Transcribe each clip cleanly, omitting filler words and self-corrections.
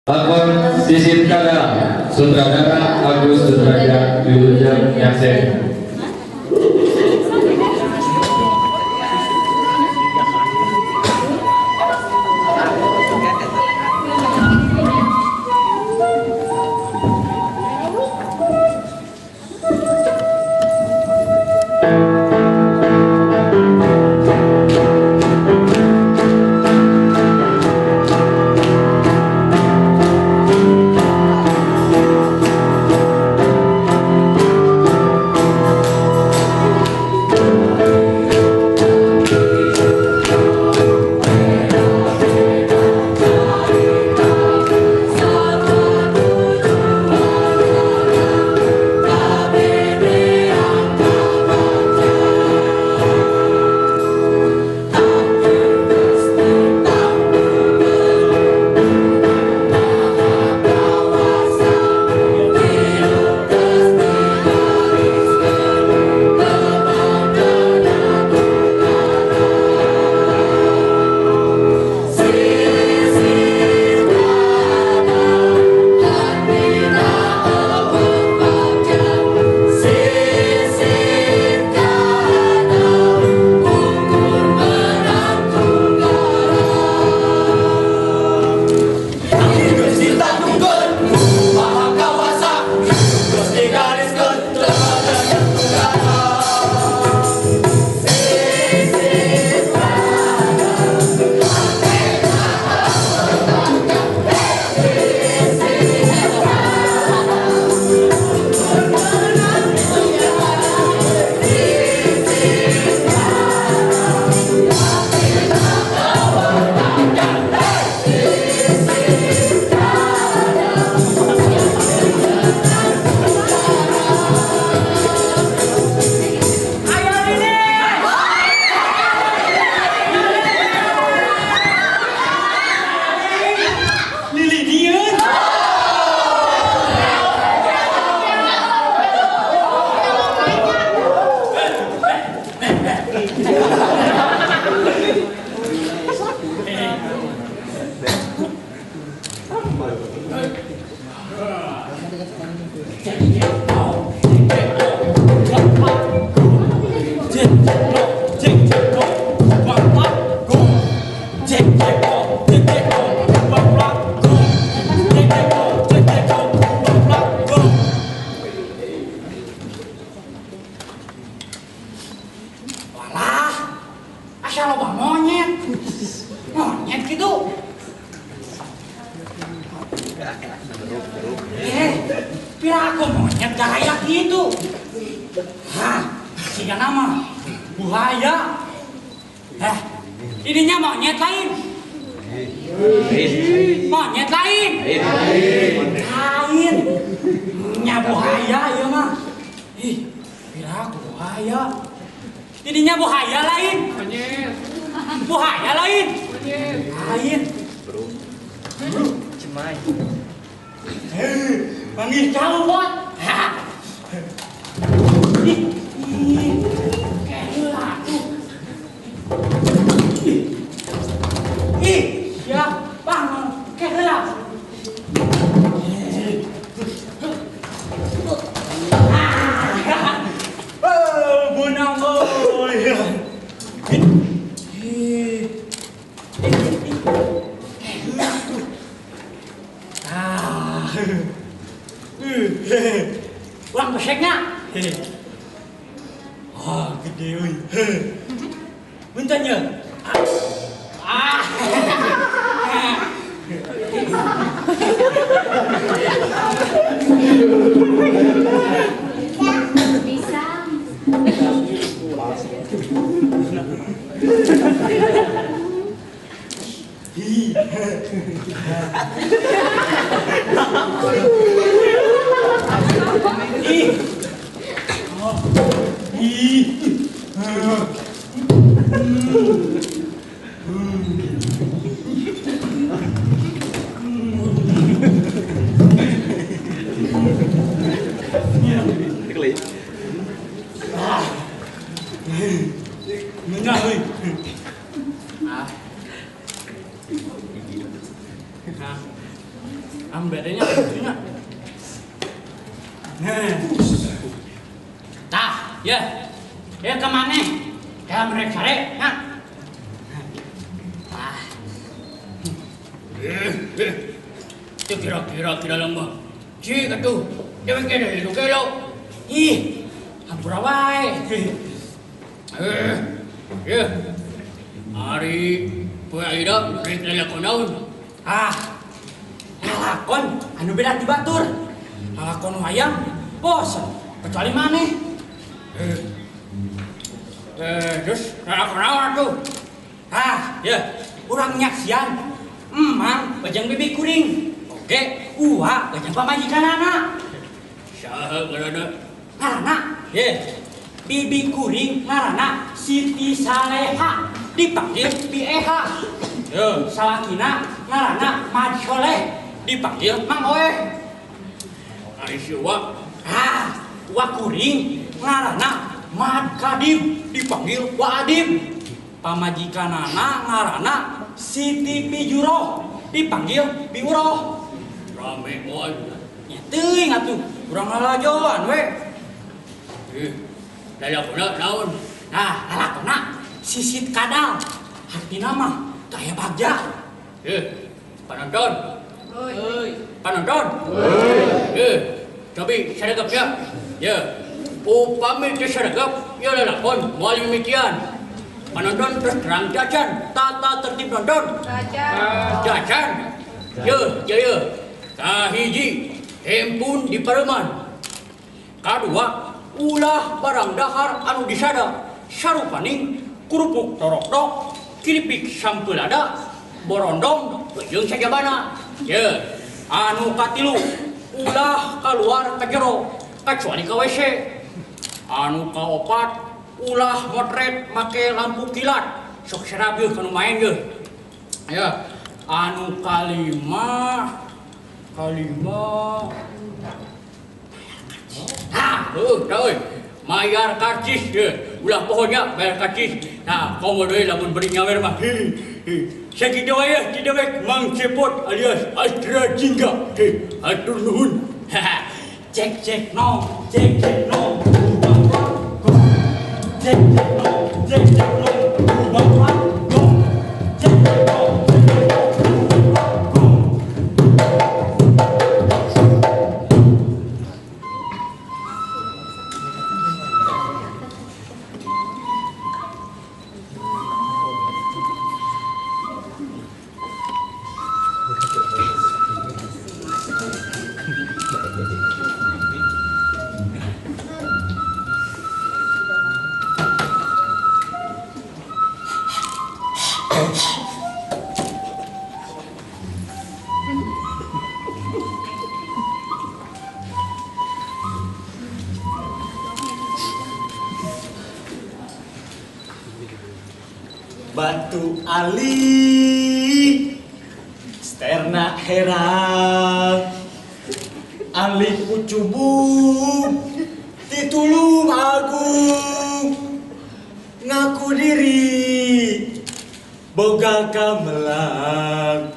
Lakon Sisit Kadang, sutradara Agus Sudrajat, Wilujeng Yasin. Piraku monyet gaya gitu. Hah, siga nama buaya. Ininya monyet lain. Monyet lain. Lain. Nya buaya ya mah. Ih, piraku buaya. Ininya buaya lain. Buaya lain. Lain. Bro. Cemai. Panggil jauh bot. Kayak laku. Ya bang, kayak laku. Bunang boy. Uang beseknya. Wah, gede euy. Buntanya. Bisa. Menang euy. Ambernya lucunya. Tah, ya. Ya kemana? Ya mereka sare, nah. Ah. Itu kira-kira lama. Cik atuh, jangan kira itu kelo. Ih, hampura wae. Ya. Hari puaida rek lalakon naon. Lalakon anu beda di batur. Lalakon wayang bosan kecuali maneh. Terus lalakon naon tuh? Ya, urang nyaksian. Emang bajang bibi kuring. Oke, uwa bajang pamajikanana. Saha ngaranna? Ngaranna? Ye. Bibi kuring ngaranna Siti Saleha, dipanggil Bi Eha. Salakina ngaranna Mad Soleh, dipanggil Mang Oeh. Ari si uwa? Uwa kuring ngaranna Mad Kadim, dipanggil Wa Adim. Pamajikanana ngaranna Siti Bijuro, dipanggil Bi Uroh. Rame oi. Nya teuing atuh, urang lalajoan we. Lalakona naon? Lalakona sisit kadal. Artina mah kaya bagja. Panonton. Panonton. Tapi sadagap ya. Ya. Upami teh sadagap, ya lalakon moal mimitian. Panonton terus terang jajan, tata tertib nonton. Jajan. Ya. Kahiji, hempun di pareman. Kadua, ulah barang dahar anu disada. Sarupaning kerupuk torok-tok, kiripik sampelada, borondong, jeung sajabana. Ya. Anu katilu, ulah keluar ka jero, kecuali ka WC. Anu kaopat, ulah motret make lampu kilat. Sok serabieuh kanu main ge. Ya. Anu kalima euy, mayar karcis ye. Ulah pohonnya bayar karcis. Nah, komo deui lamun beri nyawer mah. Sakitu wae ti dewek Mang Cepot alias Astra Jingga. Atur nuhun. Cek no. Cek no. Batu Ali Sterna Herang Ali Pucubung Titulung Agung ngaku diri boga gamelang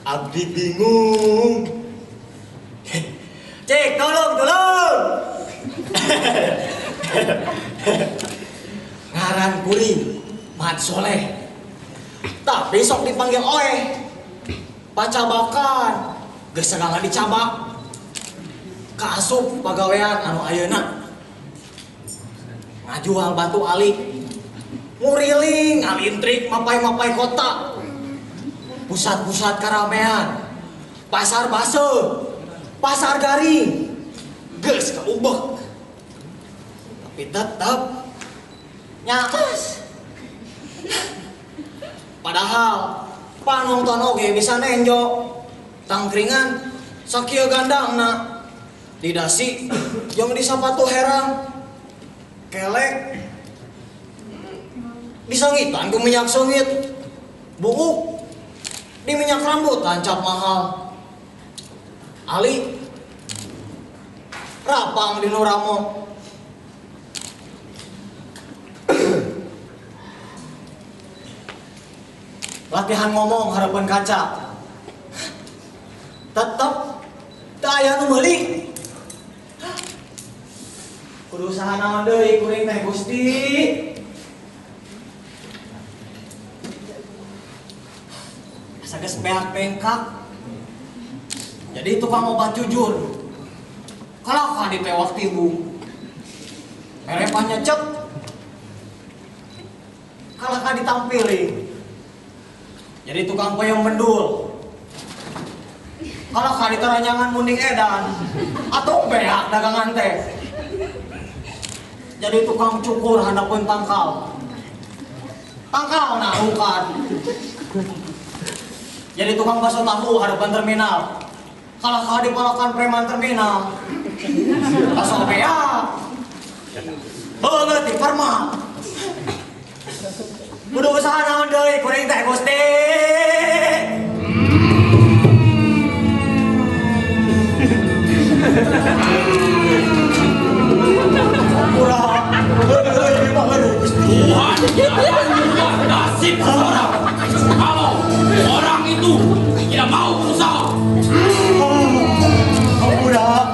abdi bingung cek tolong ngaran kuring Mat Soleh tapi sok dipanggil Oeh pacabakan geus segala dicabak kaasup pagawean anu ayeuna ngajual batu ali nguriling ngalintrik mapai-mapai kota pusat-pusat karamean pasar baso pasar garing geus kaubek tapi tetep nyatos padahal panonton oge bisa nenjo tangkringan sakieu gandangna didasi jeung di sapatu herang kelek disangitan ke minyak sengit buuk di minyak rambut tancap mahal ali rapang di Nuramo latihan ngomong harapan kaca tetep daya nu meuli. Kudu usaha naon deui kuring teh Gusti. Asa geus beak bengkak. Jadi tukang obat jujur. Kalau ka di pewak tibu. Merepannya cek. Kalau ka ditampili. Jadi tukang payung mendul. Kalau ka diteranyangan munding edan atau beak dagangan teh. Jadi tukang cukur handapun tangkal. Tangkal nah bukan. Jadi tukang bakso tahu hadapan terminal. Kalau ka dipolokan preman terminal. Bakso beak. Beungeut di perma. Kudu usaha naon deui kuring teh Gusti. Tuhan nasib seseorang. Kalau orang itu tidak mau berusaha, Ampura.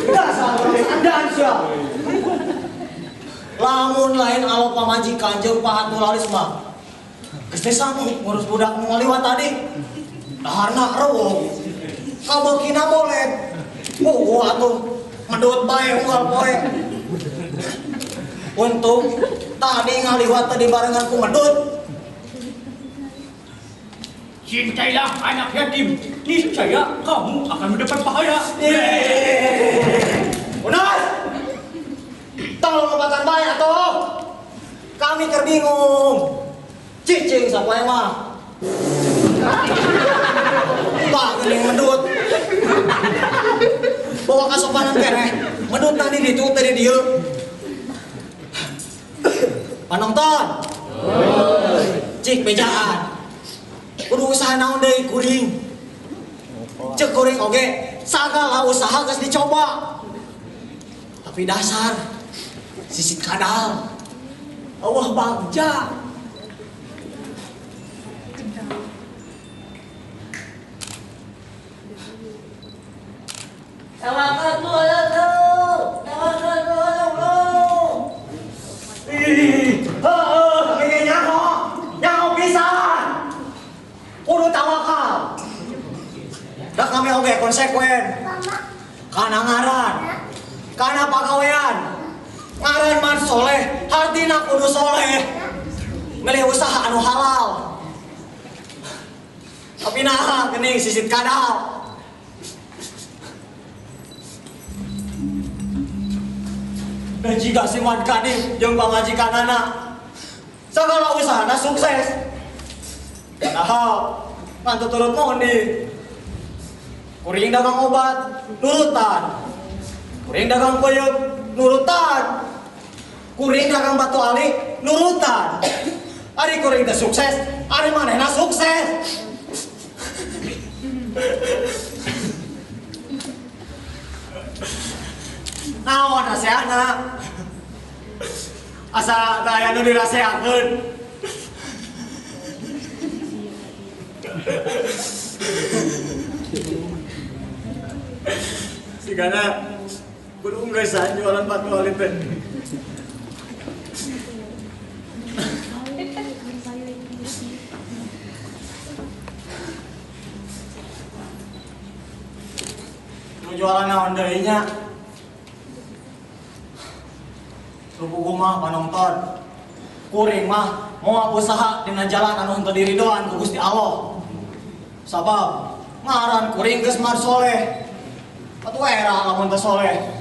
Dasar andan sia. Lamun lain alo pamajikan jeung pahantu laris mah. Geus teh sanggup ngurus budak nu ngaliwat tadi. Daharna rewog. Kabokina boleh. Atuh medut bae unggal poe. Untung tadi ngaliwat tadi barengan ku medut. cintailah anak yatim. Niscaya kamu akan mendapat bahaya. Unas! Tolong obatan bae atuh. Kami keur bingung. Cicing sapoe mah. Pak geuning medut. Bawa kasopanan keneh. Medut tadi ditu tadi dieu. Panonton. Cik bejaan. Kudu usaha naon deui kuring. Cek kuring oge sagala usaha geus dicoba. Tapi dasar sisit kadal. Allah bagja. Tawakkal tu ala Allah. Tawakkal tu ala Allah. Kami nyaho pisan. Kudu tawakal. Da kami oge konsekuen. Kana ngaran. Kana pagawean. Ngaran man soleh, hartina kudu soleh. Milih usaha anu halal. Tapi nah geuning sisit kadal. Dan jika si Wan Kadim jeung pamajikanana sagala usahana sukses. Padahal mantu turut mondi. Kuring dagang obat nurutan. Kuring dagang peuyeuk nurutan. Kuring dagang batu ali nurutan. Ari kuring teh sukses, ari manehna sukses. Naon nasehatna? Asa daya nu diraseakeun. Sigana kudu unggesan jualan batu alit teh. Nu jualan naon deui nya? Rupugu mah panonton. Kuring mah moal usaha dina jalan anu henteu diridoan ku Gusti Allah. Sabab ngaran kuring geus mar soleh. Atuh era lamun teu soleh.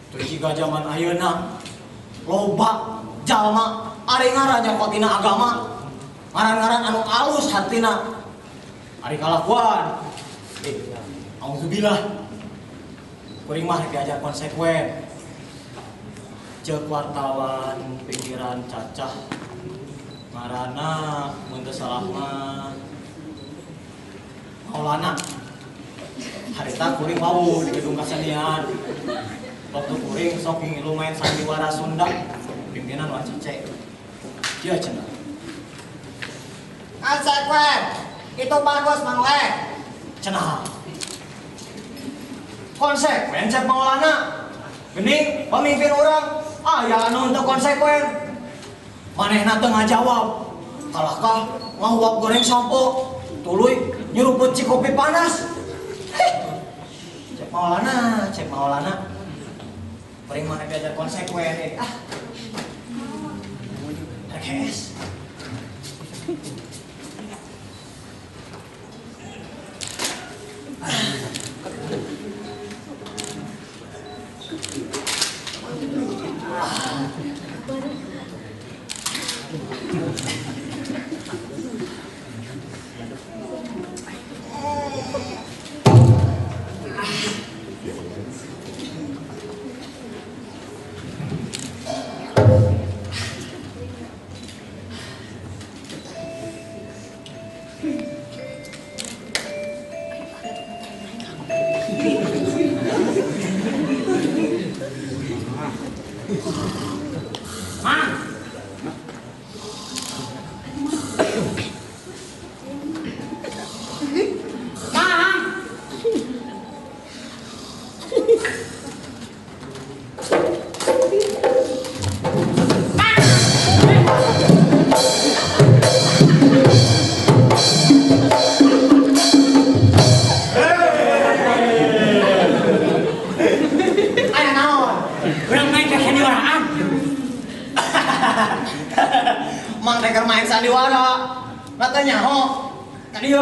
Teu jiga zaman ayeuna loba jalma ari ngarannya kotina agama. Ngaran-ngaran anu alus hartina. Ari kalakuan. Auzubillah. Kuring mah diajar konsekuen. Cek wartawan pikiran cacah marana mun teu salah mah Maulana harita kuring wau di gedung kasenian waktu kuring sok ngilu main sandiwara Sunda pimpinan wacece. Iya cenah. Konsekuen, itu bagus Mangle. Cenah. Konsekuen cek maulana. Gening pemimpin orang, aya anu untuk konsekuen. Manehna teu ngajawab. Kalahkah ngahuap goreng sampo, tuluy nyeruput cikopi panas. Cek maulana. Bering mana diajar konsekuen ah. Rekes. Mang teker main sandiwara. Katanya ho. Kan ieu.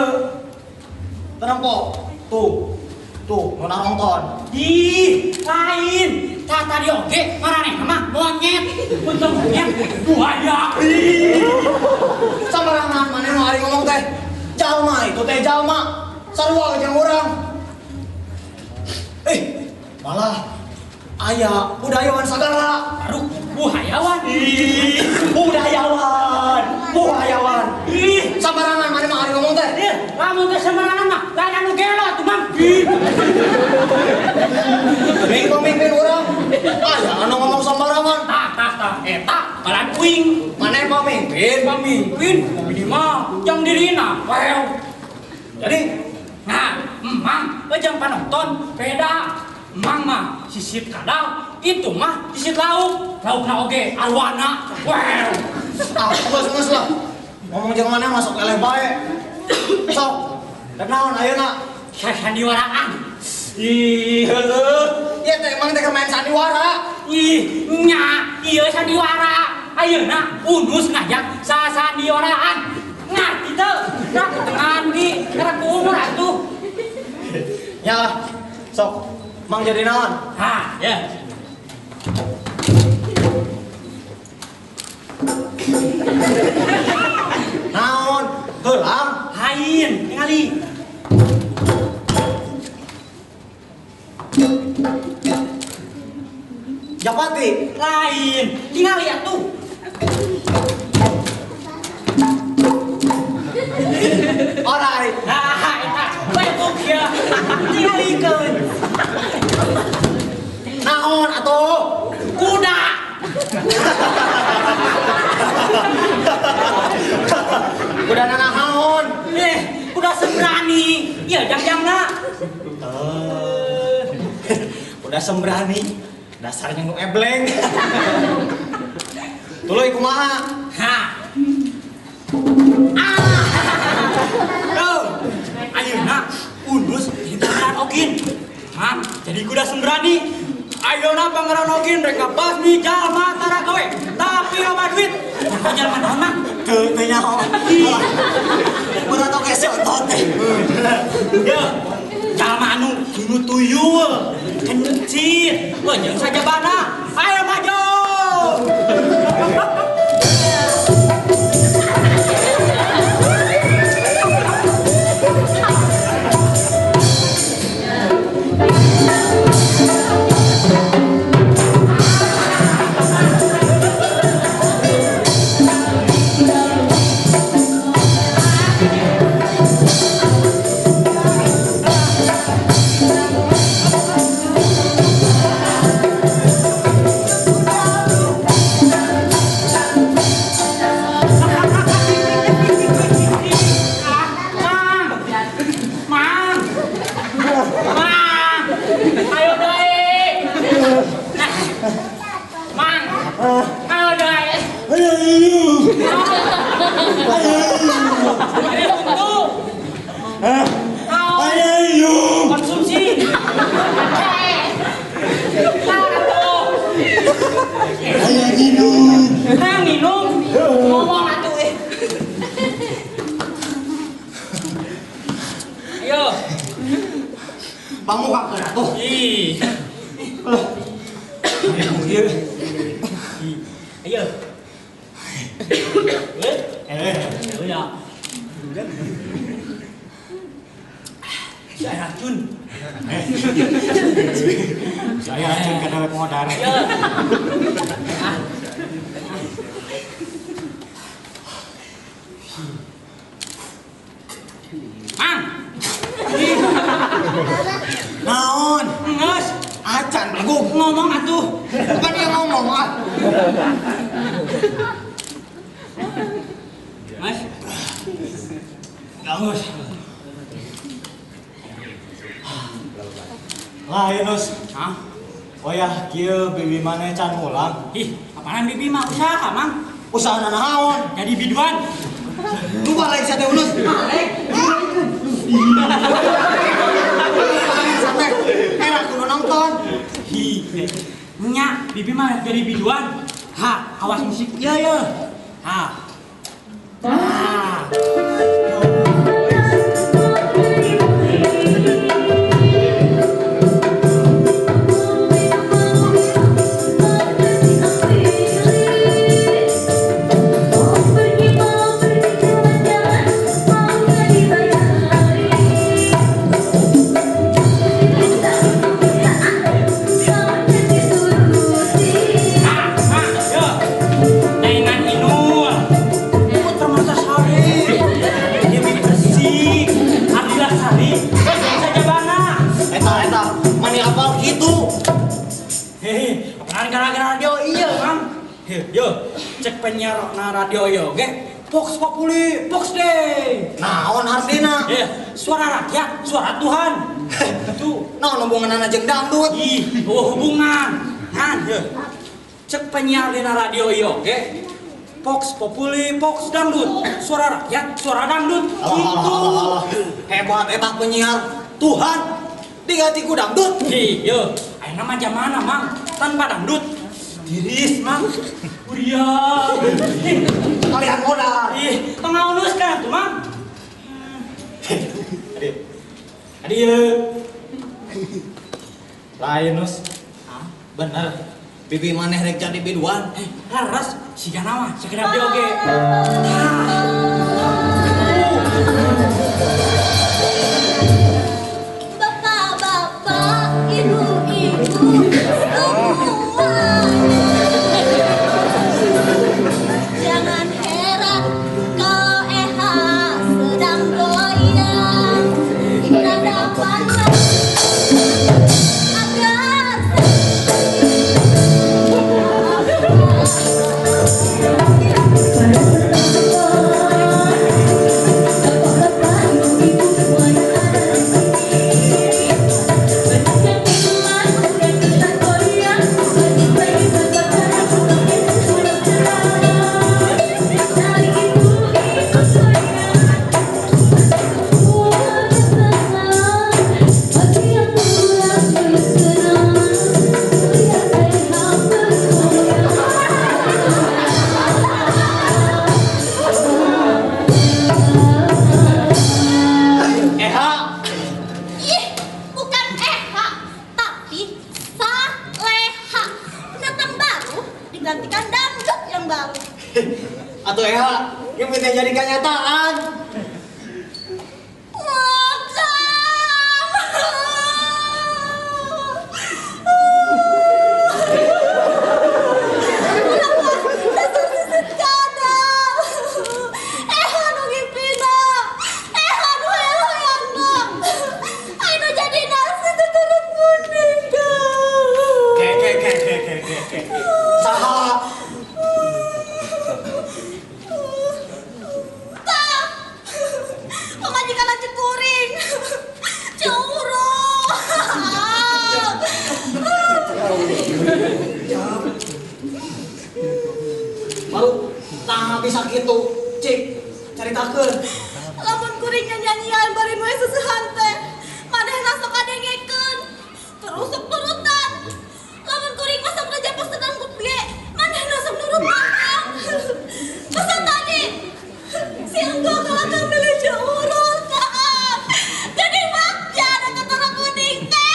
Tenampo. Tuh, nona nonton. Ih, lain. Tadi oke, marane mah monyet. Untung monyet buaya. Sambarangan maneh nu ari ngomong teh. Jalma itu teh jalma. Sarua jeung urang. Malah aya budayawan sagala. Baru buhayawan. Budayawan. Sambarangan maneh mah ari ngomong teh. Lamun teh sembarangan mah lain anu gelo tuh Mang. Ning pemimpin urang. Aya anu ngomong sambarangan. Eta balan puing. Maneh pamimpin. Ini mah jang dirina. Well. Jadi Mang, jeung panonton beda. Mang mah sisit kadal, itu mah sisit laukna oge arwana. Well. Geus lah. Ngomong jeung maneh masuk eleh bae. Sok. Rek naon ayeuna? Sandiwaraan. Ih, heueuh. Ieu teh emang teh main sandiwara. Ieu sandiwara. Ayeuna unus ngajak sasandiwaraan. Ngarti teu? Nak tengan di karek umur atuh. Ya lah. Sok. Mang jadi naon? Ya. Naon? Heulang. Hain, ningali. Japati. Lain, ningali atuh. Alright. Eta betuk ya. Tingalikeun. Naon atuh? Kuda. Udah naon? Kuda sembrani. Iya, jang-jangna. Udah sembrani. Dasarnya nu ebleng. Tuluy kumaha? Ayeuna unus di pangeran Ogin. Jadi kuda sembrani. Ayeuna pangeran Ogin rek ngabasmi jalma tara gawe. Tapi loba duit. Jalma naon mah? Teu nyaho. Berat oke seotot teh. Ya, jalma anu tunu tuyul, kencit, jeung sajabana. Ayo maju. Ayo. Konsumsi. Ayo minum. Minum. Ngomong atuh Ayo. Pamuka ke atuh. Ih. Ayo. Ya. Saya racun. Saya racun ke dawet modar. Ya. Mang. Naon? Nges. Acan bego. Ngomong atuh. Bukan dia ngomong ah. Mas. Gangus. Lain us. Hah? Oh ya, kieu bibi mana can ulang. Ih, apaan bibi mah usaha, Mang? Usaha naon? Jadi biduan. Lu balik sa teh ulus. Sampai enak kudu nonton. Hi. Nya, bibi mah jadi biduan. Ha, awas musik. Ya, ya. Ha. Ha. Gara-gara radio iya, Mang. Yo, cek penyiar na radio yo, ge. Vox Populi, Vox Day. Naon artina? Suara rakyat, suara Tuhan. Itu Naon hubungan jeung dangdut? ih, hubungan. Nah, yo. Cek penyiar di radio yo, ge. Vox Populi, Vox Dangdut. Suara rakyat, suara dangdut. Gitu. Hebat eta penyiar Tuhan. Diganti ku dangdut. Iya, ayeuna mah jamana, Mang. Tanpa dangdut. Tiris, Mang. Uria. Kalian modal. Ih, tengah ulus kan tuh, Mang. Adio. Lain us. Bener. Bibi maneh rek jadi biduan. Laras, siga nama, segera dia oge. Bapak-bapak, ibu-ibu, semua. Jangan heran kalau Eha sedang goyang. Nada panas agar digantikan dangdut yang baru. Atau Eha yang minta jadi kenyataan. Nah bisa gitu, cik, caritakeun. Lamun kuring nyanyian bari moe seusehan teh. Manehna sok kadengekeun. Terus sok nurutan. Lamun kuring mah sok ngajak sedang ge, manehna sok nurutan. Pesan tadi. Si engko kalakang milih urut kaam. Jadi bakja ada ketara kuning teh.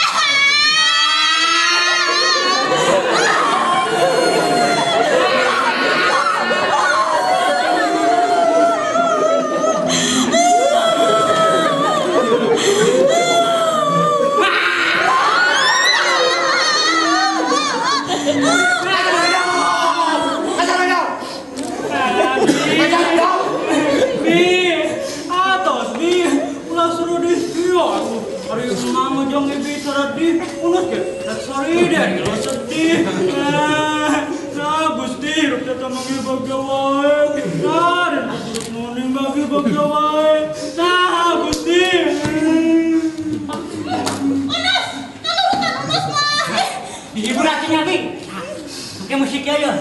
Dihibur hatinya, Bi. Pakai musik aja.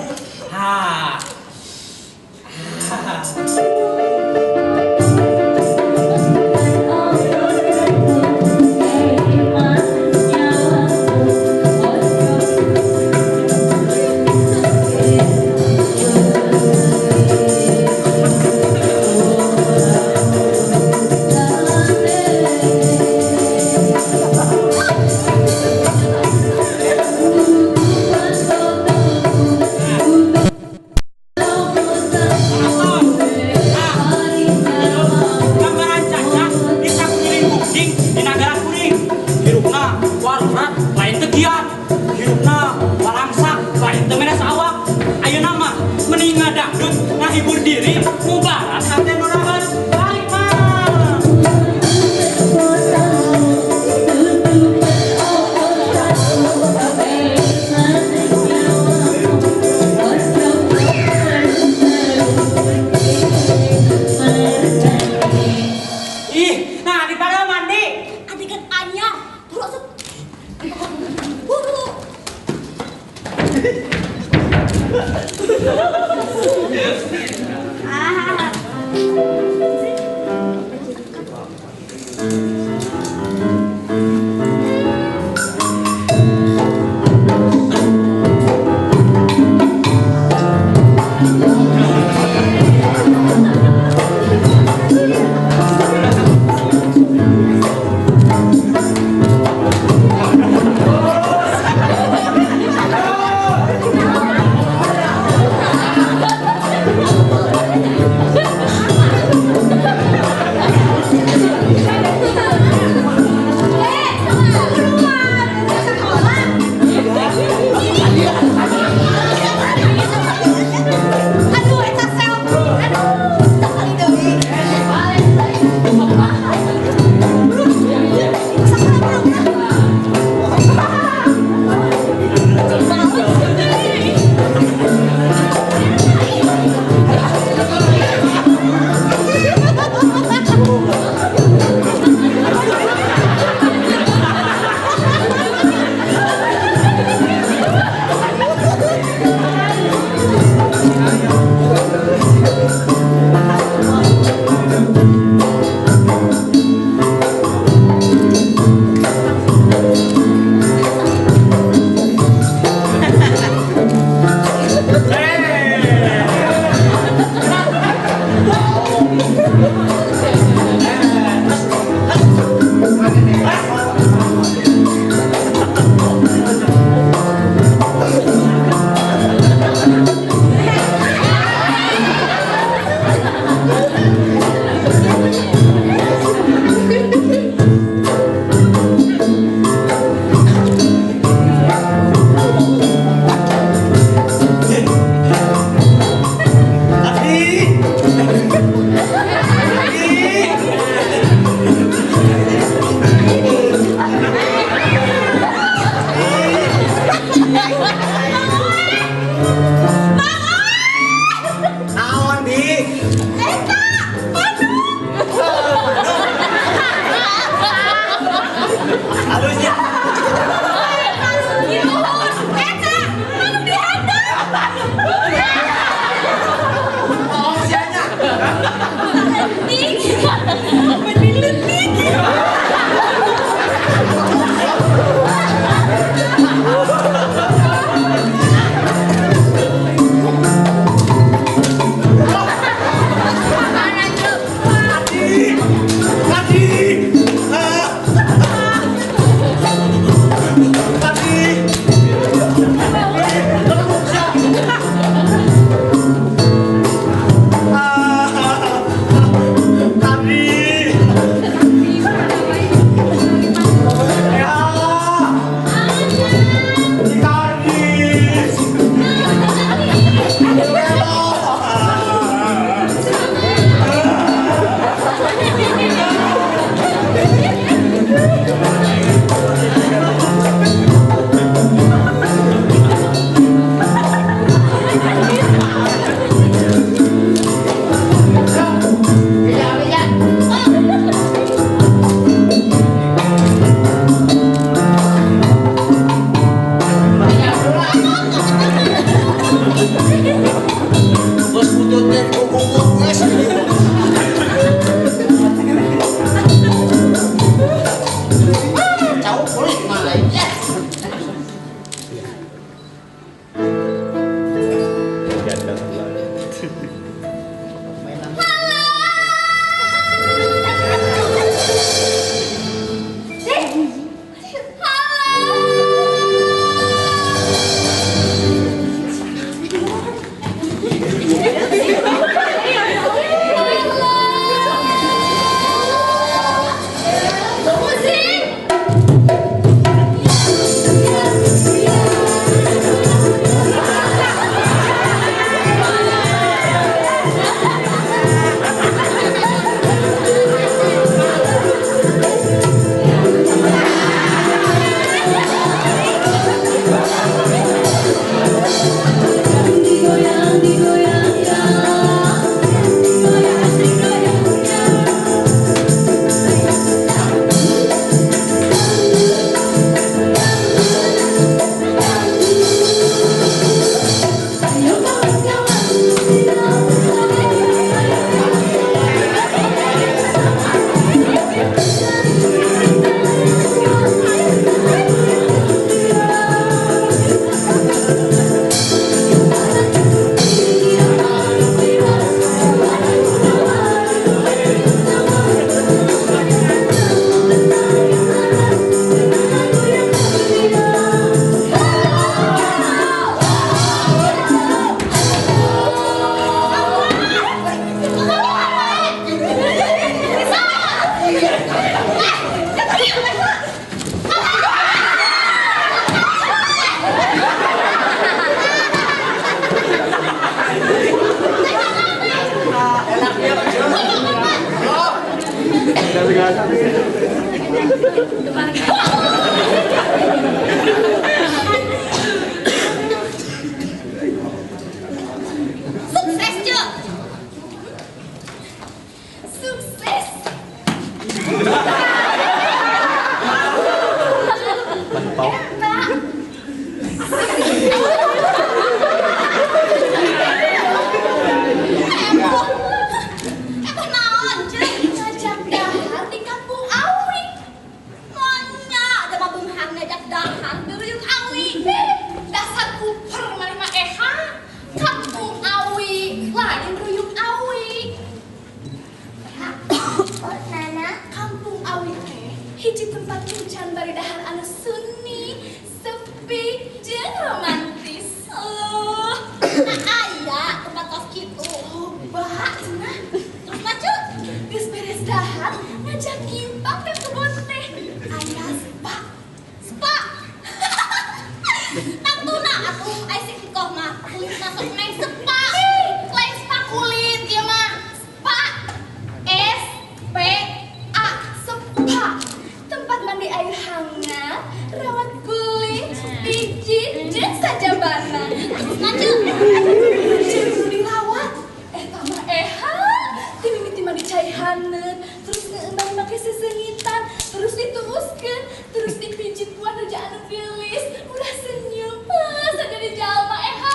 Ha. Sukses, Cuk. Sukses. Emang naon, Cuk? Ngajak dahar di kampung Awi. Monya, ada mah beunghang ngajak dahar di Ruyung Awi. Dasar kuper maneh mah eha. Kampung Awi, lain Ruyung Awi. Nana, kampung Awi teh hiji tempat hujan bari dahar anu sunyi, sepi, jeung romantis. Aya tempat kos kitu. Loba cenah. Terus maju, geus beres dahar ngajak gimpang ke kebun teh. Aya spa. Spa. Tantuna atuh ai si kikoh mah kulit masuk neng spa. Lain spa kulit ieu mah. Spa. S P A Spa. Tempat mandi air hangat, rawat kulit, pijit, jeung sajabana. Terus maju. Jeung dirawat. Eta mah eha. Timimiti mandi caihaneun, terus ngeumbang make sesengitan, terus dituluskeun, terus dipijit ku anu anu gelis, ulah senyum. Sagede jalma eha.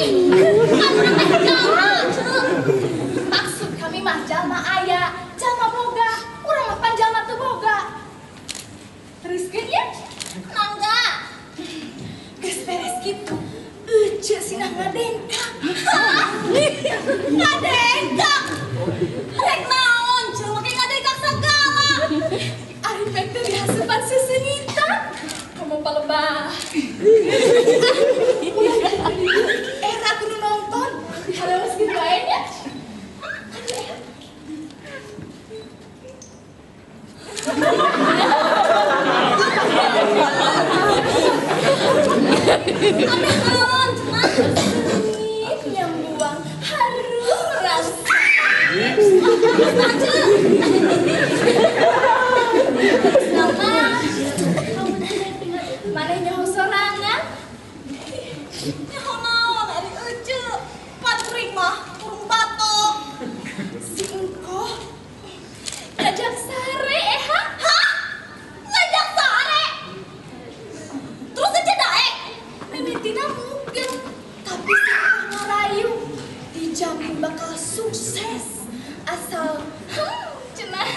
Anu teh jalma, Cuk. Maksud kami mah jalma aya, jalma boga, urang mah pan jalma teu boga. Teruskeun ya? Mangga. Geus beres kitu, ece sinah ngadengkak. Ngadengkak. Rek naon, Cuk, make ngadengkak sagala. Ari pek teh dihasupan sesengitan. Kamu palebah. Era kudu nonton. Haleus kitu ae nya. Aduh, cenah. Yang buang harum rasa. Maju. Nama. Maneh nyaho sorangan. Nyaho naon ari ece. Patrik mah urung batok. Si engkoh ngajak sare eha. Hah? Ngajak sare? Terus aja dae. Mimitina mungkin, tapi saya ngarayu dijamin bakal sukses asal cenah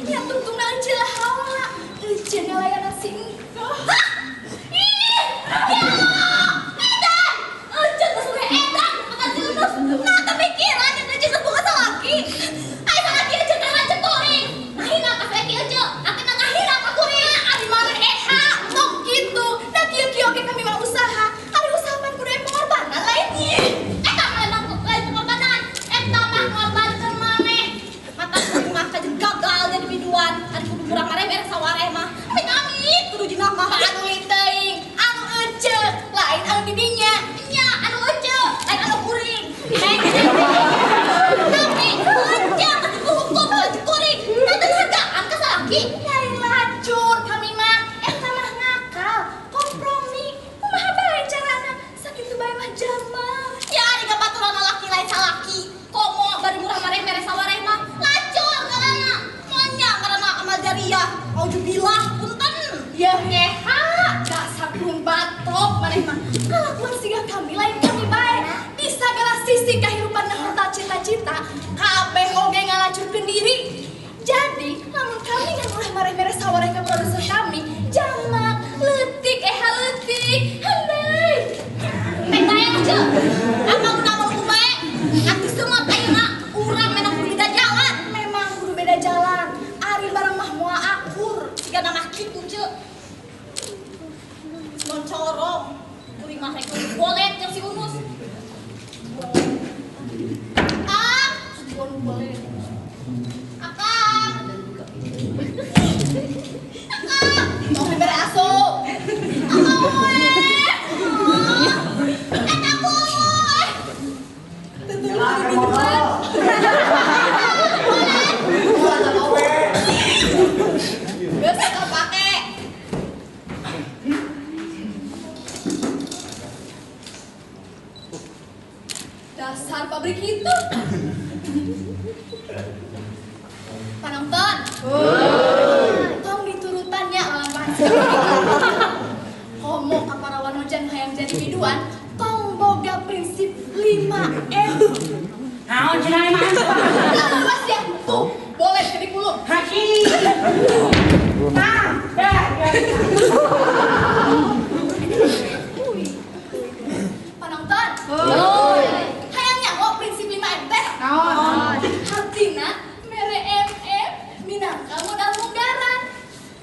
ya tungtungna ece lah haula ece ngelayanan si engkoh. Hah? Ih, ya edan ece teh suwe edan akan si Unus nah kepikiran ece ece boga salaki ai salaki ece teh lanceuk kuring hina ka salaki ece akeuna ngahina ka kuring ari mah eha sok kitu da kieu-kieu oge kami mah usaha ari usaha pan kudu pengorbanan lain ieu eta mah emang lain pengorbanan eta mah ngorbankeun maneh mata kuring mah kajen gagal jadi biduan ari kudu urang mare beres sawareh mah amit-amit kudu jinaka anu teuing anu ece lain anu didinya nya anu ece lain anu kuring tapi ece hukum baju kuring teu hargaan ka salaki lain lacur kami mah eta mah ngakal kompromi kumaha bae carana sakitu bae mah jalma ya ari kabaturan laki lain salaki komo bari murah mareh mere sawareh mah lacur karana monya karana amal jariah auzubillah punten ya ngeha dasar kurung batok mareh mah kalakuan siga kami lain kami bae bisa galah sisi kahirupan harta cita-cita kabeh oge ngalacurkeun diri. Jadi, lamun kami yang ulah mareh mere sawareh ka produser kami, jamak, leutik, eha leutik, handai. Teh tayang Cuk. Apa unamun kumae? Atuh seumot ayeuna urang menang kudu beda jalan. Memang kudu beda jalan. Ari barang mah moal akur, siga mah kitu Cuk. Mun corong, kuring mah rek bolet jeung si Unus. Ah, bolet. Akang. Akang, mau bere aso. Akang we. Eta kuy. Tentu Jalan, gitu. Mono. Gua sama we. Dasar pabrik itu. Panonton. Tong diturutannya alamat. Komo kaparawan hujan hayang jadi biduan, tong boga prinsip 5M. Naon cenah mah? Awas ya, tuh boleh jadi puluh. Haki. Nah, Panonton. Hayangnya kok prinsip 5M teh. Hartina mere MM minangka modal munggaran.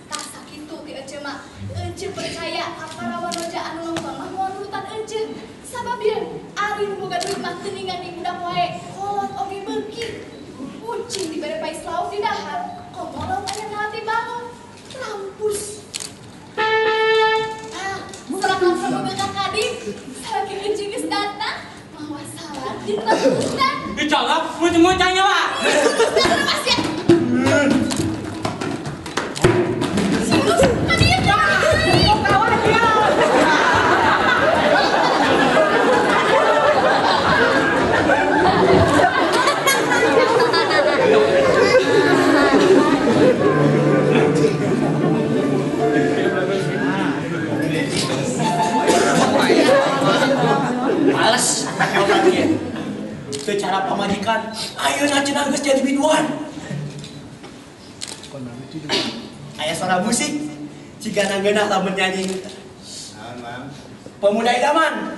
Tah sakitu ti ece mah. Ece percaya kaparawan hoja anu nongton mah moal nurutan ece. Sababian ari nu boga duit mah teuningan di budak wae. Kolot oge beuki. Kucing dibere pais lauk di dahar. Komo lauk aya nati bangun. Lampus. Ah, serang langsung boga ka Kadin. Salaki ece geus datang. Mawa salah ditebusna. dicolok muncul-munculnya Pak. Mas ya. Sinus, kadieu kawan dia. Males, orang dia. Secara pamajikan, ayo cenah geus jadi biduan. Aya suara musik, jika nanggeunah lamun nyanyi. Pemuda idaman.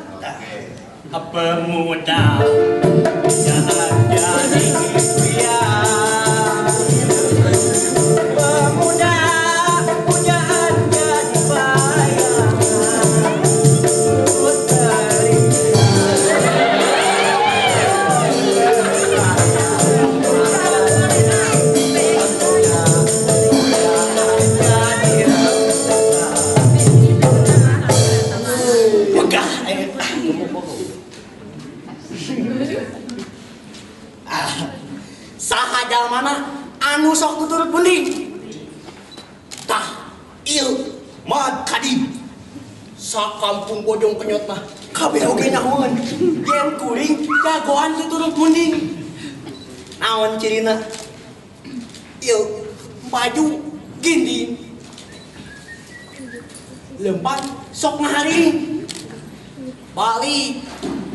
Pemuda jangan jadi impian. Pemuda pujaan jadi bayangan. Puteri. Megah, saha jalmana anu sok tuturut mending. Tah, ieu Mad Kadin. Sakampung Bojong Kenyot mah kabeh oge nyahoan. Yen kuring jagoan tuturut mending. Naon cirina? Ieu baju ginding. Lempan sok ngaharing. Bali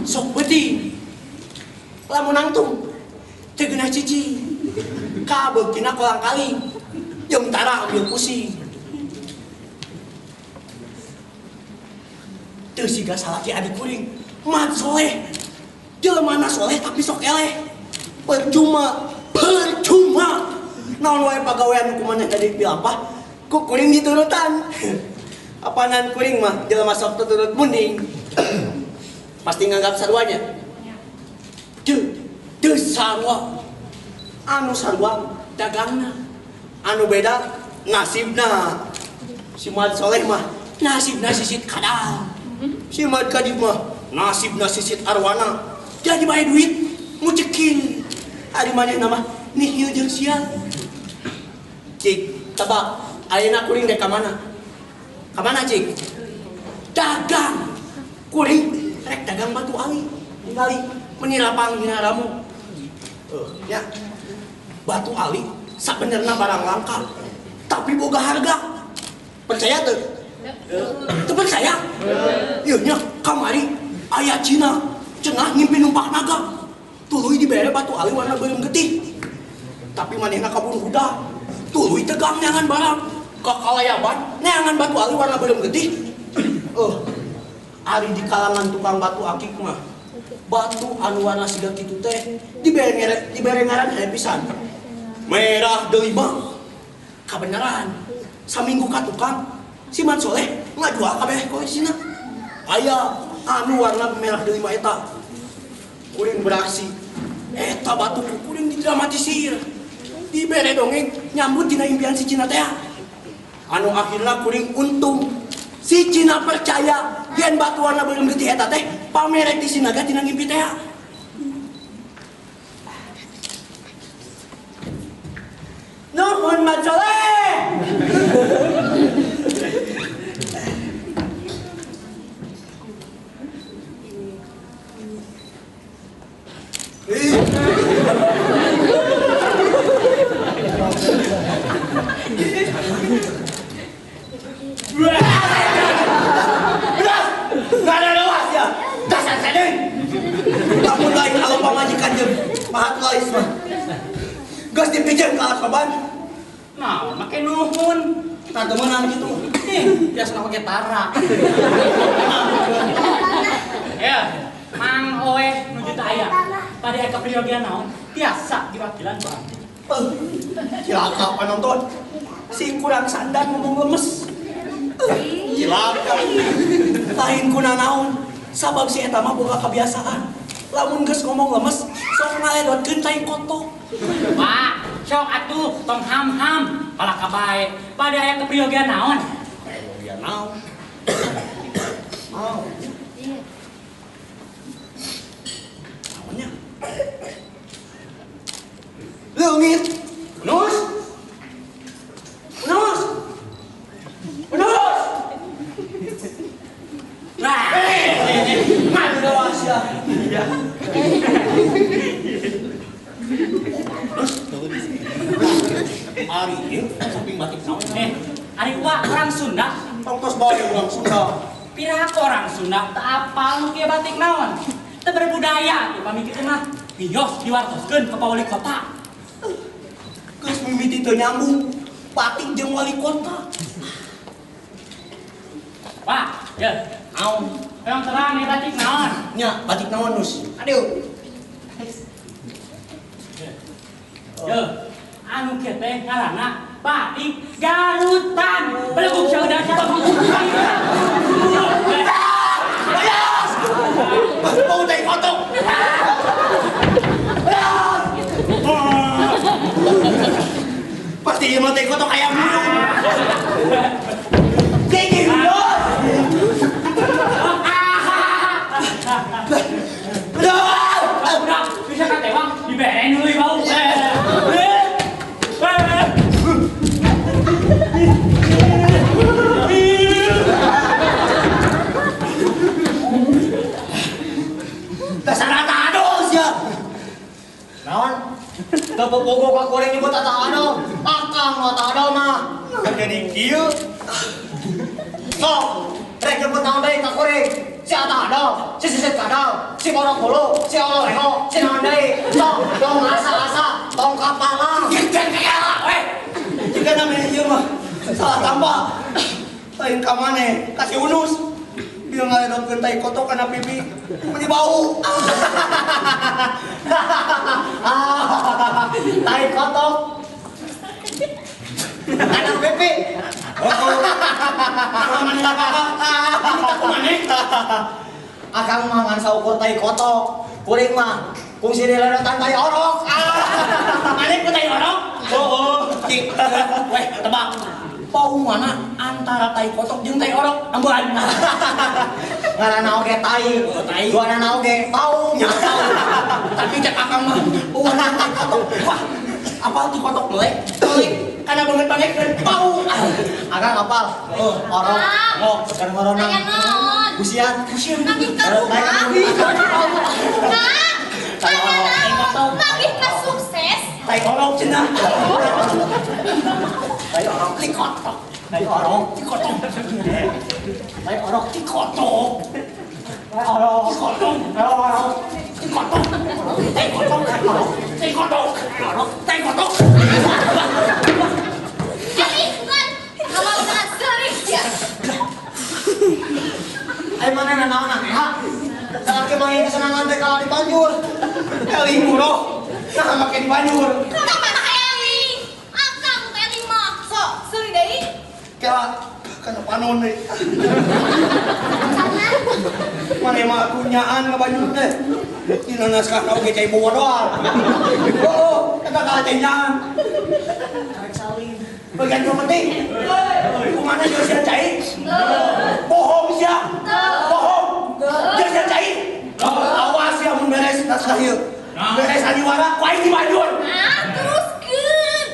sok beuting. Lamun nangtung teu geunah cici. Kabeukina kolang kaling. Jeung tara ambil pusing. Teu siga salaki adik kuring. Mat soleh. Jelema na soleh tapi sok eleh. Percuma. Naon wae pagawean ku maneh tadi pilampah ku kuring diturutan. Apanan kuring mah jelema sok tuturut munding. Pasti nganggap sarwanya. Teu sarwa. Anu sarwa dagangna. Anu beda nasibna. Si Mad Soleh mah nasibna sisit kadal. Si Mad Kadin mah nasibna sisit arwana. Jadi bae duit mucekin. Ari manehna mah nihil jeung sial. Cik, tebak ayeuna kuring rek ka mana? Ka mana, Cik? Dagang. Kuring rek dagang batu ali. Ningali menirapang dina ramu. Ya. Batu ali sabenerna barang langka, tapi boga harga. Percaya teu? Teu percaya? Ieu nya kamari aya Cina cenah ngimpi numpak naga. Tuluy dibere batu ali warna beureum getih. Tapi manehna kabur budak. Tuluy tegang neangan barang. Kakalayaban neangan batu ali warna beureum getih. Ari di kalangan tukang batu akik mah batu anu warna siga kitu teh dibere ngaran hae pisan. Merah deui mah. Kabeneran. Saminggu ka tukang si Mad Soleh ngajual kabeh koleksina. Aya anu warna merah deui mah eta. Kuring beraksi. Eta batu kuring didramatisir. Dibere dongeng nyambut dina impian si Cina teh. Anu akhirna kuring untung. Si Cina percaya yen batu warna beureum getih eta teh pamerek di sinaga tina ngimpi teh. Nuhun Mad Soleh. Asan sadeng. Lamun lain kalau pamajikan jeung pahat lois mah. Geus dipijeun ka soban. Nah, make nuhun. Tah temenan gitu. Biasa pake tara. Ya, Mang Oe nuju teh aya. Pada eka priyogian naon? Biasa diwakilan Bang. Cilaka penonton. Si kurang sandan ngomong lemes. Cilaka. Lain kuna naon. Sabab si eta mah boga kebiasaan. Lamun geus ngomong lemes, sok ngaledotkeun tai kotok. Pak, sok atuh tong ham-ham. Pala kabae. Pada aya kepriyogian naon? Kepriyogian naon? Mau. Naonnya? Leungit. Unus. Unus. Unus. Nah, Madu dewas ya. Iya. Ari ieu samping batik naon? ari wa orang Sunda. Tongtos bae urang Sunda. Piraha orang Sunda teu apal nu kieu batik naon. Teu berbudaya ieu pamikirkeun mah. Bios diwartoskeun ka wali kota. Geus mimiti teu nyambung. Batik jeung wali kota. Pak, ya, Naon? yang terang nih batik naon? Nya, batik naon nus? Aduh. Ya, anu kieu teh ngaranna batik Garutan. Belum saudara Bayas! Bau teh kotok. Pasti ieu mah teh kotok ayam bulung. Gigi bulung. Udah, bisa katewang diberen deui bau. Dasar rata adus ya. Naon? Dapat pogo ka goreng nyebut tata ado. Akang tata ado mah. Jadi kieu. Sok, rek nyebut naon deui ka goreng. Si ata ado, si sisit kadal, si borok bulu, si ololeho, si naon deui. Sok, dong asa-asa, tong kapala. Jeung kaya we. Jika namanya ieu mah salah tambah. Lain ka maneh, kasih unus. Dia ngaledotkeun tai kotok kana pipi. Meni bau. Tai kotok. Kana pipi. Akang mah ngan saukur tai kotok. Kuring mah kung sidiledotan tai orok. Ane ku tai orok? Oh, cik. Weh, tebak. Bau mana antara tai kotok jeung tai orok? Ambean. Ngaranna oge tai. Duanana oge bau nya bau. Tapi cek akang mah bauana tai kotok. Wah, apal ti kotok melek? Melek kana banget banget bau. Akang apal? Orok. Oh, sekarang ngoronang. Aya naon? Busian. Nagih ka rumah. Nah, Tai kotok. nagih ka sukses. Tai orok cenah. Tai orok ti kotok. Tai orok ti kotok. Tai orok ti kotok. Tai orok ti kotok. Tai orok ti kotok. Tai kotok. Tai kotok. Tai kotok. Jadi kan awal dengan sering ya. Ai mana naon ha? Salaki main kesenangan teh kalau di Banjur. Eling muro. Nah make di Banjur. Kenapa anak eling? Akang teh eling mah. Sok, seueur deui. Kira kana panon deui. Karena Mane mah kunyaan ka Banjur teh. Dina naskah oge cai bodoh. Oh, eta ka cenyan. Karek salin. Bagian nu penting. Kumana Josian cai? Bohong sia. Bohong. Josian cai. Awas ya mun beres naskah ieu. Beres sandiwara ku aing di Banjur. ah teruskeun.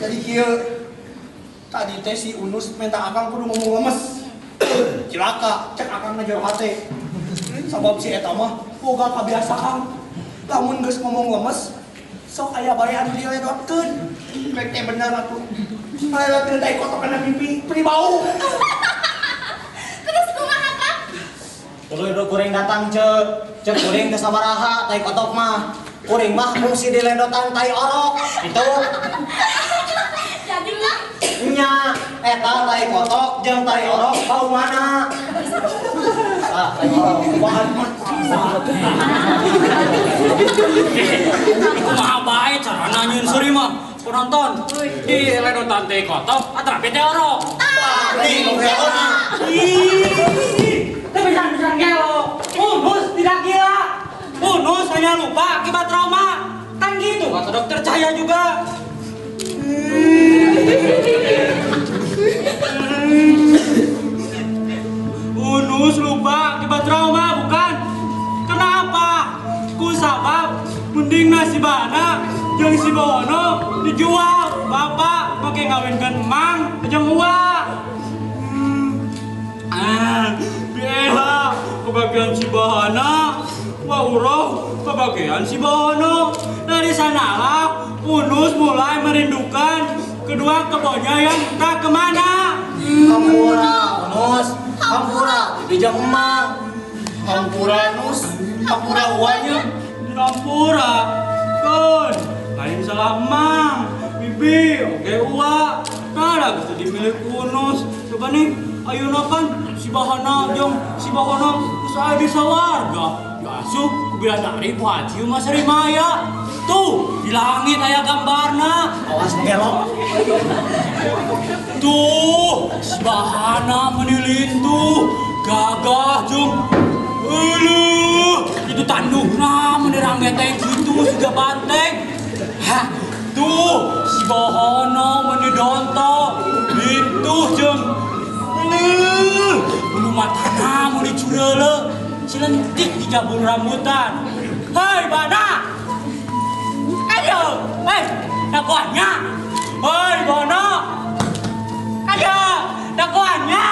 Jadi kieu tadi teh si Unus minta akang kudu ngomong lemes. Cilaka, cek akang ngajero hate. Sabab si eta mah boga kebiasaan. Lamun geus ngomong lemes, sok aya bae anu diledotkeun. Rek teh bener atuh. Ngaledotkeun tai kotok kana pipi, pri bau. Tuluy kuring datang cek kuring teu sabaraha tai kotok mah. Kuring mah fungsi di lendotan tai orok. Itu Jadi lah. nya eta tai kotok jeung tai orok bau mana? Ah, tai orok bahan mah. Kumaha bae carana nyieun seuri mah. Penonton di ledotan teh kotok atrape teh orok. Nih, ngobrolna. Tapi jangan gelo. Unus tidak gila. Unus hanya lupa akibat trauma. Kan gitu kata dokter Cahaya juga. Unus lupa akibat trauma bukan? Kenapa? Ku sabab mending nasi bana jeung si Bono dijual. Bapak pakai ngawinkeun emang jeung uang. Biela kebagian si Bahana, Wauroh kebagian si Bono. Dari sanalah Unus mulai merindukan kedua kebonnya yang entah kemana. Hampura, Unus. Hampura, di jam emang. Hampura, Nus. Hampura uanya. Di Rampura, kan lain salah emang. Bibi, oke uak. Kada bisa dimiliki Unus. Coba nih, ayo napan si Bahana jeung si Bono usaha di sawarga. Diasup ku bidadari Bu Haji Mas Rimaya. Tuh, di langit aya gambarna. Awas ngelok. Tuh, si Bahana menilin tuh, gagah jeung itu tandukna menirang geteng situ sudah banteng. Hah, tuh si Bahana menidonto itu jeung bulu matana mau dicureule cilentik di jabul rambutan. Hei Bana, ayo, dakwahnya. Hei Bono, ayo dakwahnya.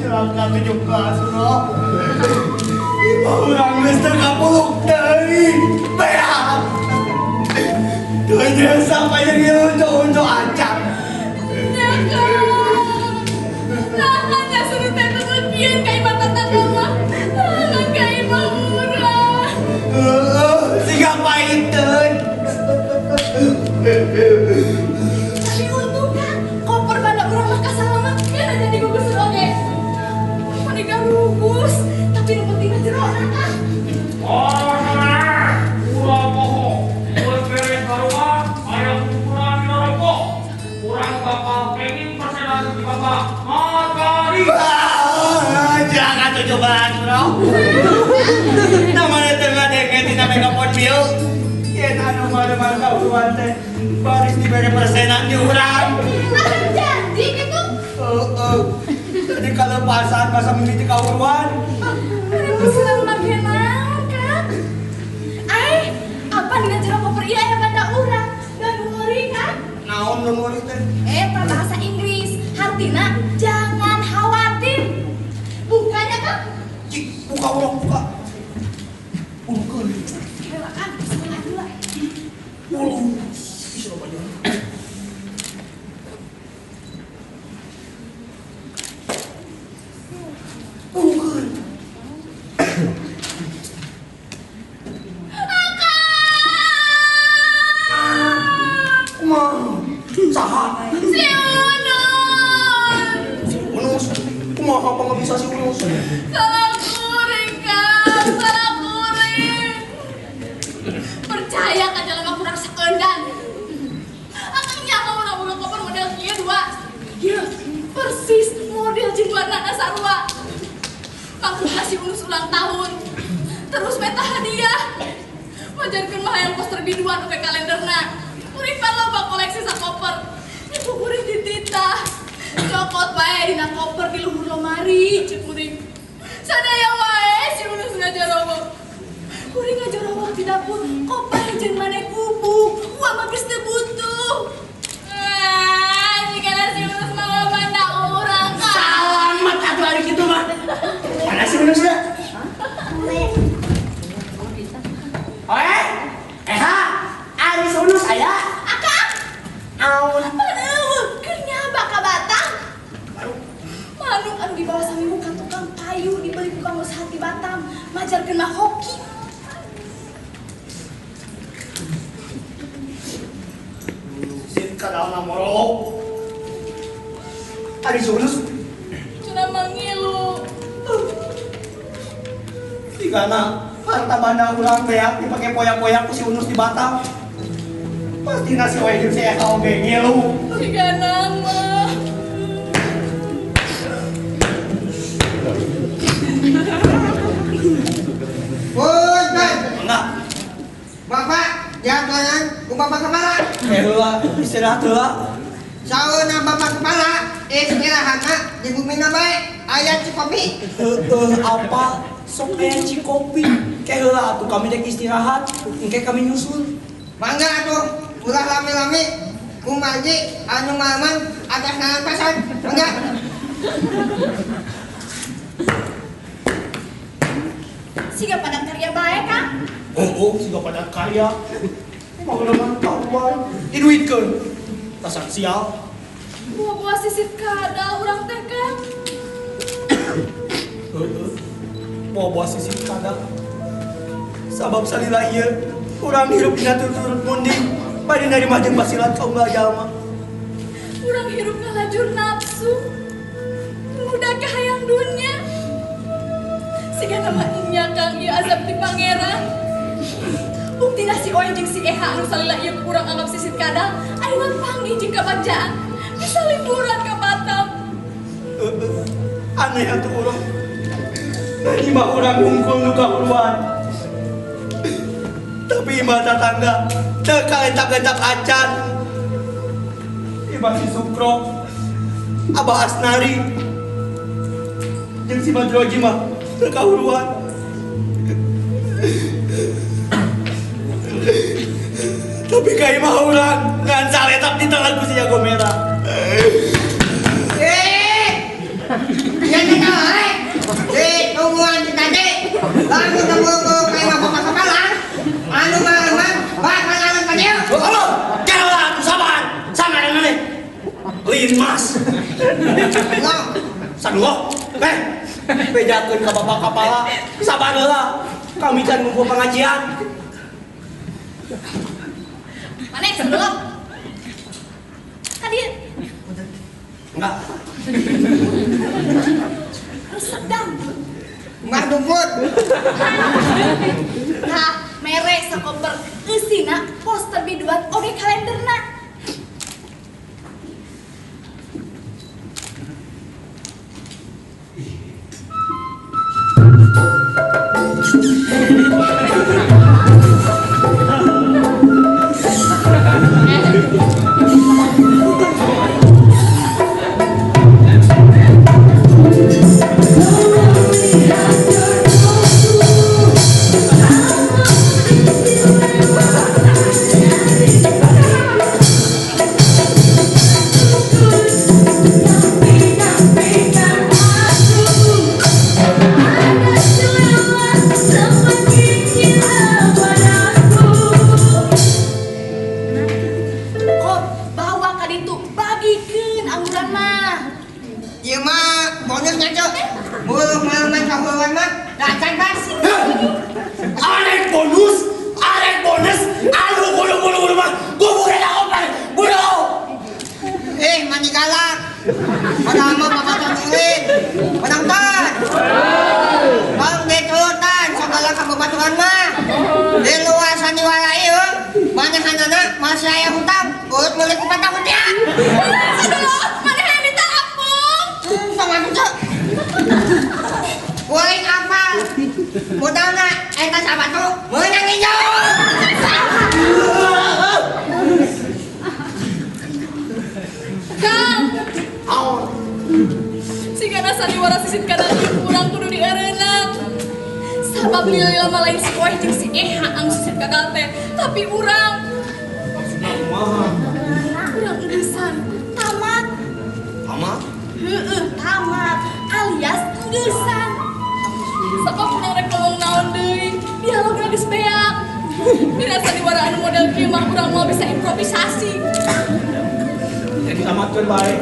Celaka 17, bro. Urang geus teu kapuluk deui. Beak. Teu sampai jadi unjuk acak. Hanya suruh tete lebihan kayak mata tanaman. Tangan kayak murah. Siga painteun. Tapi untung kan, koper pada urang mah kasalamat. Kena jadi gugus oge. Mereka gugus, tapi nu penting mah jero kan. Ulah poho, ulah beres karuan, aya ukuran rokok. Urang bakal kenging persenan di bapak Makari. Jangan 17, bro. Namanya tengah deket di namanya kapon biu. Yen anu mana-mana uruan teh baris diberi persenan di urang. Akan janji gitu. Jadi kalau pasan masa mimiti kauruan. Ada pesanan makin kan? Apa dengan jero koper ieu aya banda urang dan ngori kan? Naon nu nulis teh? Bahasa Inggris. Artina jangan khawatir. Bukanya kan? Cik, buka urang buka. Bukan. Silakan, sebelah dua. Bisa apa jangan? Bukan. Saha? Si Unus. Kumaha apa nggak bisa si Unus? salah kuring kan, salah kuring. Percaya kan jalan aku rasa endan. Akang nyaho urang koper model kieu dua. Ieu persis model jingguanana sarua. Maksudna si Unus ulang tahun. Terus meta hadiah. Wajarkeun mah hayang poster biduan ke kalenderna. Kuring pan loba koleksi sakoper. Ibu kuring dititah. Cokot bae dina koper di luhur lemari, cek kuring. Sadaya wae si Unus ngajarowo. Kuring ngajarowo di dapur, koper jeung maneh kubuk. Wah mah geus teu butuh. Jigana si Unus mah loba da urang kan. Selamat atuh ari kitu mah. Mana si Unus teh? Ari si Unus aya? Akang, Aun. aduh, keur nyaba ka Batam. Manuk anu dibawa samimu ka tukang kayu dibeli ku Kang Bos Hati Batam, majarkeun mah hoki. Sit kadang namorok. Ari si Unus. Cenah mangilu. Tigana harta banda urang teh dipake poyak-poyak ku si Unus di Batam. Pasti nasi wae jeung si Eka oge ngilu. Tigana mah. Woi, Ben. Enggak. Bapak, jangan kalian ku bapak kepala. Heula istirahat heula. Sauna bapak kepala, istirahatna di bumi bae aya ci kopi. Apa sok aya ci kopi. Ke heula atuh kami dek istirahat, engke kami nyusul. Mangga atuh, ulah lami-lami kumaji anu mamang atas naon pasan. Mangga. Siga pada karya bae Kang. Oh, siga pada karya. Mau leman kawan, diduitkeun. Tasan sial. Buah-buah sisip kada urang teh Kang. Bawa sisip kada. Sabab salila ieu, urang hirup dina turut munding. Bade narima jeung basilat kaum jalma. Urang hirup ngalajur nafsu. Mudah ke hayang dunia. Siga nama nya Kang ieu azab di pangeran. Buktina si Oe jeung si Eha anu salila ieu urang anggap sisip kada, ayeuna panggih jeung kabajaan. Bisa liburan ke Batam. Aneh atuh urang. Narima urang hungkul nu kahuluan. Tapi imah tetangga teu kaetak-etak acan. Imah si Sukro, Abah Asnari, jeung si Badroji mah teu kahuluan. mas. Ulah. Saduh, bejakeun ka bapak kapala. Sabar heula. Kami can ngumpul pengajian. Mana yang sebelum? Hadir. Enggak. Sedang. Mah dumput. Nah, mere sakoper eusina poster biduan oge kalenderna. Ieu mah bonusnya cok. Bulu main kahuruan mah dacan bas. Arek bonus. Aduh bulu mah. Gua bukan apa. Bulu. Mani galak. Padahal mah bapak tangguin. Penonton. Bang diturutan segala kabebaturan mah. Di luar sandiwara ieu banyak anak masih aya hutang. Urut meuli ku patah dia. Aduh, mana yang minta ampun? Sama cok. Kuring apa? Modalna eta sabatu meunang hijau. Kang. Sigana sandiwara sisit kana urang kudu dieureunang. Sabab lila mah lain si Oeh jeung si Eha anu sisit gagal teh, tapi urang engeusan tamat. Tamat? Heeh, tamat alias engeusan. Sabab urang rek ngomong naon deui, dialogna geus beak. Dina sandiwara anu model kieu mah urang moal bisa improvisasi. Jadi tamatkeun bae.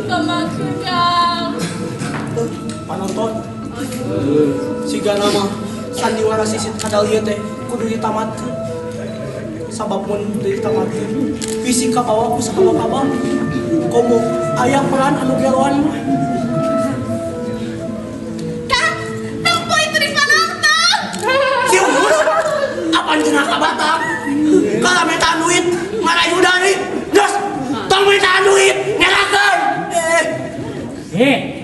Tamatkeun Kang. Panonton. Sigana mah sandiwara sisit kadal ieu teh kudu ditamatkeun. Sabab mun ditamatkeun fisika bawa ku sakala-kala. Komo aya peran anu geloan mah. Kang, tempo itu di panonton. Kieu apaan cenah ka Batam? Kalau minta duit ngarayu dari. Gas, tong minta duit nyerakeun.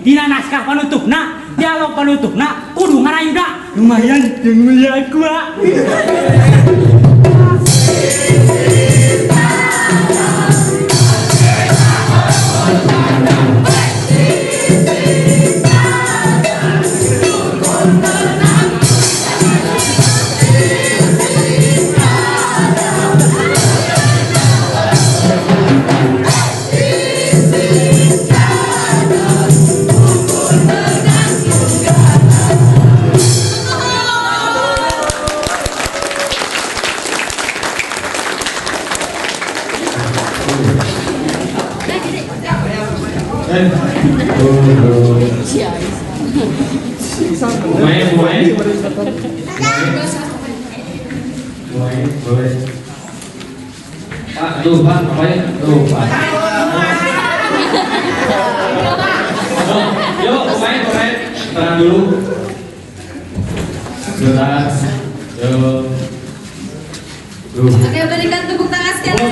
Dina naskah panutupna, dialog panutupna, kudu ngarayuda. Lumayan jeung mulia gua. Main. Boleh. Pak, tuh Pak, ngapain? Tuh Pak. Yuk, main. Tenang dulu. Sebentar. Yuk. Oke, berikan tepuk tangan sekali.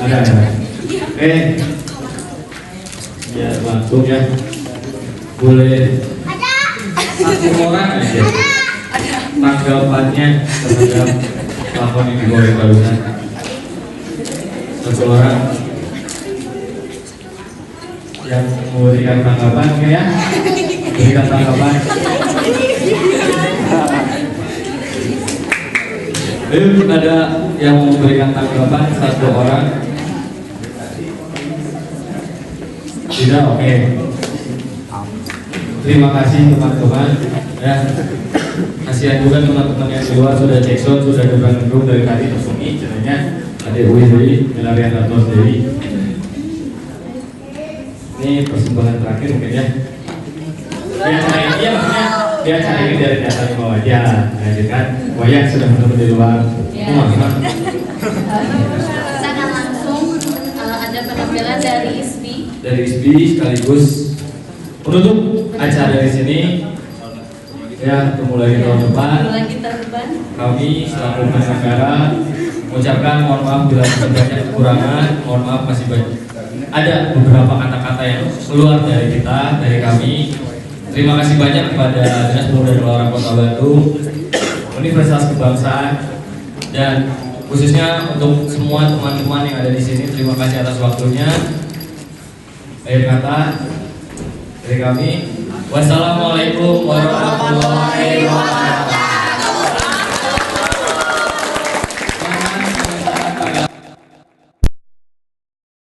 Ada. Ya, langsung ya. Boleh. Satu orang aja. Tanggapannya terhadap lakon yang digoreng barusan. Satu orang yang memberikan tanggapan ya. Berikan tanggapan. Ada yang mau memberikan tanggapan satu orang? Tidak, oke. terima kasih teman-teman. Ya, kasihan juga teman-teman yang di luar sudah cek sound, sudah gedung dari tadi tersungi, caranya ada Uwi, Melarian Ratos Dewi. Ini persembahan terakhir mungkin ya. Biasa ini ya maksudnya biasa ini dari jasa di bawah aja, lanjutkan. Wayang sudah menunggu di luar. Gimana? Kita akan langsung ada penampilan dari ISBI. Dari ISBI sekaligus penutup acara di sini. Ya, ketemu lagi tahun depan. Kami selaku penyelenggara mengucapkan mohon maaf bila banyak kekurangan, mohon maaf masih banyak. Ada beberapa kata-kata yang keluar dari kita, dari kami. Terima kasih banyak kepada Dinas Pemuda dan Olahraga Kota Bandung, Universitas Kebangsaan, dan khususnya untuk semua teman-teman yang ada di sini. Terima kasih atas waktunya. Akhir kata dari kami, wassalamualaikum warahmatullahi wabarakatuh.